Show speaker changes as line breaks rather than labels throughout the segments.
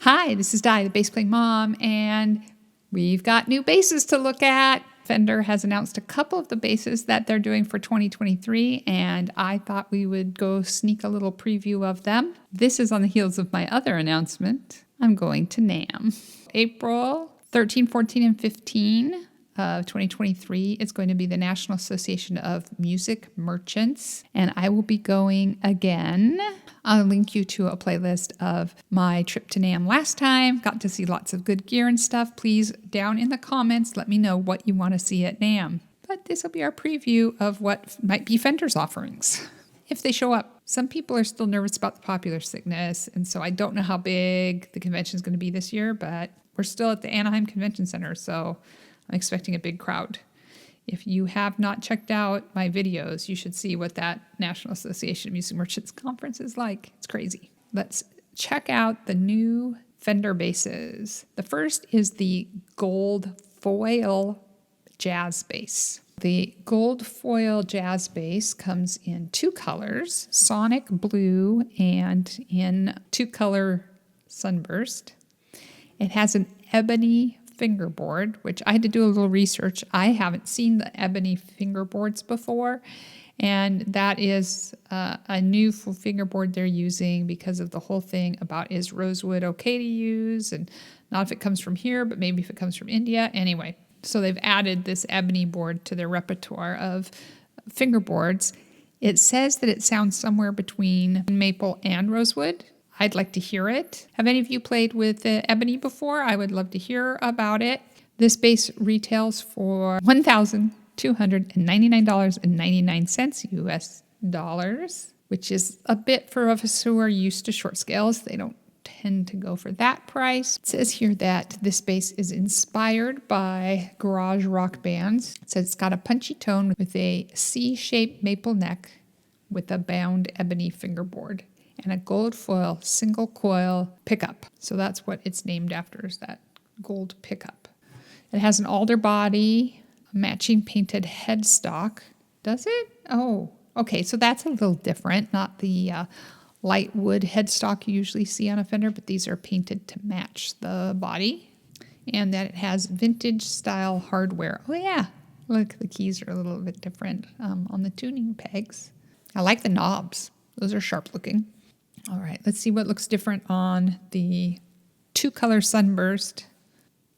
Hi, this is Di, the bass playing mom, and we've got new basses to look at. Fender has announced a couple of the basses that they're doing for 2023, and I thought we would go sneak a little preview of them. This is on the heels of my other announcement. I'm going to NAMM. April 13, 14, and 15 of 2023 is going to be the National Association of Music Merchants, and I will be going again. I'll link you to a playlist of my trip to NAMM last time. Got to see lots of good gear and stuff. Please, down in the comments, let me know what you want to see at NAMM. But this will be our preview of what might be Fender's offerings, if they show up. Some people are still nervous about the popular sickness, and so I don't know how big the convention is going to be this year, but we're still at the Anaheim Convention Center, so I'm expecting a big crowd. If you have not checked out my videos, you should see what that National Association of Music Merchants Conference is like. It's crazy. Let's check out the new Fender basses. The first is the Gold Foil Jazz Bass. The Gold Foil Jazz Bass comes in two colors, Sonic Blue and in two-color Sunburst. It has an ebony fingerboard, which I had to do a little research. I haven't seen the ebony fingerboards before, and that is a new fingerboard they're using because of the whole thing about is rosewood okay to use, and not if it comes from here, but maybe if it comes from India. Anyway, so they've added this ebony board to their repertoire of fingerboards. It says that it sounds somewhere between maple and rosewood. I'd like to hear it. Have any of you played with ebony before? I would love to hear about it. This bass retails for $1,299.99 US dollars, which is a bit for us who are used to short scales. They don't tend to go for that price. It says here that this bass is inspired by garage rock bands. It says it's got a punchy tone with a C-shaped maple neck with a bound ebony fingerboard and a gold foil single coil pickup. So that's what it's named after, is that gold pickup. It has an alder body, a matching painted headstock. Does it? Oh, okay. So that's a little different. Not the light wood headstock you usually see on a Fender, but these are painted to match the body. And that it has vintage style hardware. Oh yeah, look, the keys are a little bit different on the tuning pegs. I like the knobs. Those are sharp looking. All right, let's see what looks different on the two-color Sunburst.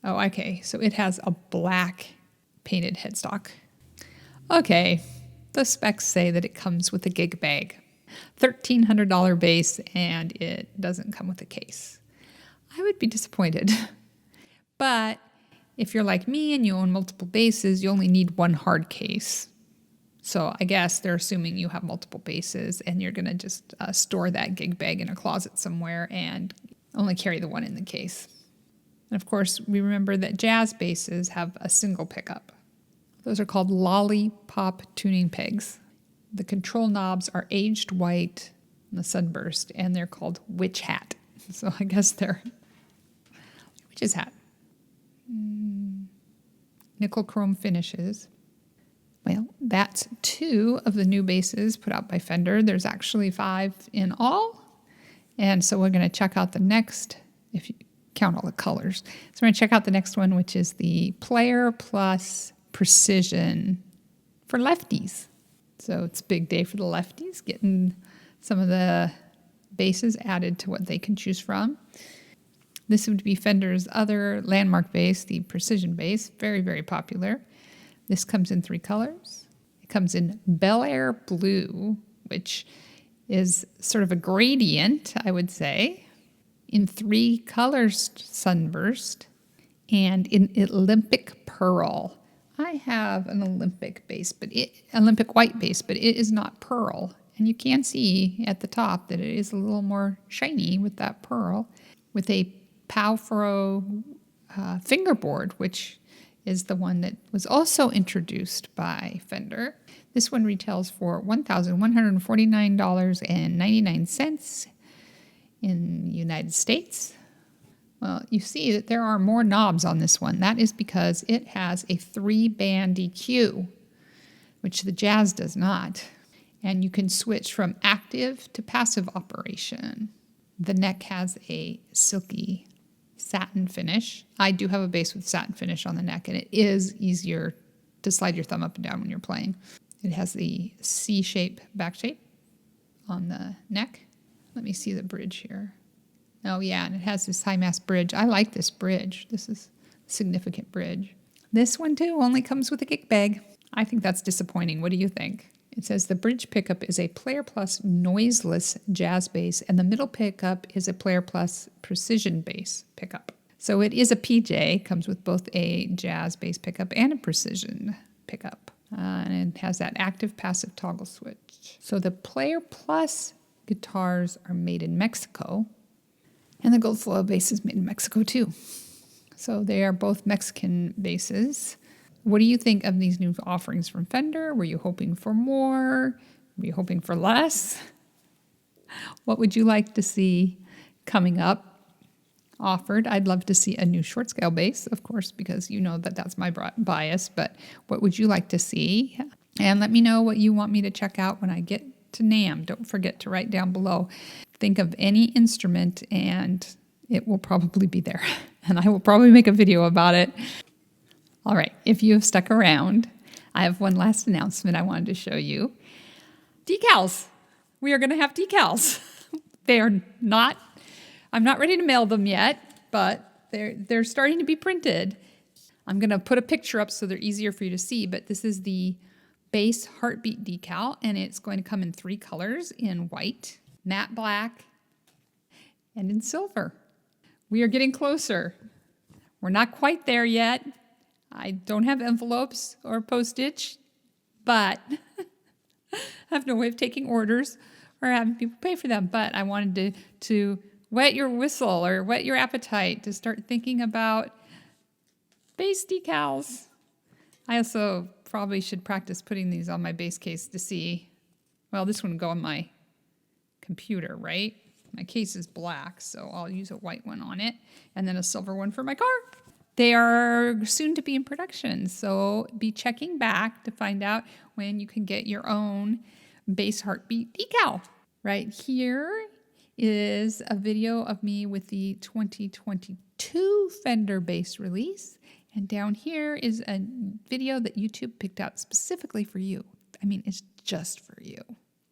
Oh, okay, so it has a black painted headstock. Okay, the specs say that it comes with a gig bag. $1,300 bass, and it doesn't come with a case. I would be disappointed. But if you're like me and you own multiple basses, you only need one hard case. So I guess they're assuming you have multiple basses and you're going to just store that gig bag in a closet somewhere and only carry the one in the case. And of course, we remember that jazz basses have a single pickup. Those are called lollipop tuning pegs. The control knobs are aged white in the Sunburst, and they're called witch hat. So I guess they're witch's hat. Nickel chrome finishes. Well, that's two of the new basses put out by Fender. There's actually 5 in all. And so we're going to check out the next, if you count all the colors. So we're going to check out the next one, which is the Player Plus Precision for lefties. So it's a big day for the lefties, getting some of the basses added to what they can choose from. This would be Fender's other landmark bass, the Precision bass, very, very popular. This comes in 3 colors. It comes in Bel Air Blue, which is sort of a gradient, I would say, in 3 colors Sunburst, and in Olympic Pearl. I have an Olympic bass, Olympic white bass, but it is not pearl. And you can see at the top that it is a little more shiny with that pearl, with a Palfro fingerboard, which is the one that was also introduced by Fender. This one retails for $1,149.99 in the United States. Well, you see that there are more knobs on this one. That is because it has a 3-band EQ, which the Jazz does not. And you can switch from active to passive operation. The neck has a silky satin finish. I do have a bass with satin finish on the neck, and it is easier to slide your thumb up and down when you're playing. It has the C-shape back shape on the neck. Let me see the bridge here. Oh yeah, and it has this high mass bridge. I like this bridge. This is a significant bridge. This one too only comes with a kick bag. I think that's disappointing. What do you think? It says the bridge pickup is a Player Plus noiseless jazz bass, and the middle pickup is a Player Plus precision bass pickup. So it is a PJ, comes with both a jazz bass pickup and a precision pickup. And it has that active passive toggle switch. So the Player Plus guitars are made in Mexico, and the Goldflow bass is made in Mexico too. So they are both Mexican basses. What do you think of these new offerings from Fender? Were you hoping for more? Were you hoping for less? What would you like to see coming up offered? I'd love to see a new short scale bass, of course, because you know that that's my bias, but what would you like to see? And let me know what you want me to check out when I get to NAMM. Don't forget to write down below. Think of any instrument and it will probably be there. And I will probably make a video about it. All right, if you have stuck around, I have one last announcement I wanted to show you. Decals. We are going to have decals. They are not, I'm not ready to mail them yet, but they're starting to be printed. I'm going to put a picture up so they're easier for you to see, but this is the bass heartbeat decal, and it's going to come in 3 colors, in white, matte black, and in silver. We are getting closer. We're not quite there yet. I don't have envelopes or postage, but I have no way of taking orders or having people pay for them. But I wanted to wet your whistle or whet your appetite to start thinking about bass decals. I also probably should practice putting these on my bass case to see. Well, this one would go on my computer, right? My case is black, so I'll use a white one on it and then a silver one for my car. They are soon to be in production, so be checking back to find out when you can get your own bass heartbeat decal. Right here is a video of me with the 2022 Fender bass release, and down here is a video that YouTube picked out specifically for you. I mean, it's just for you.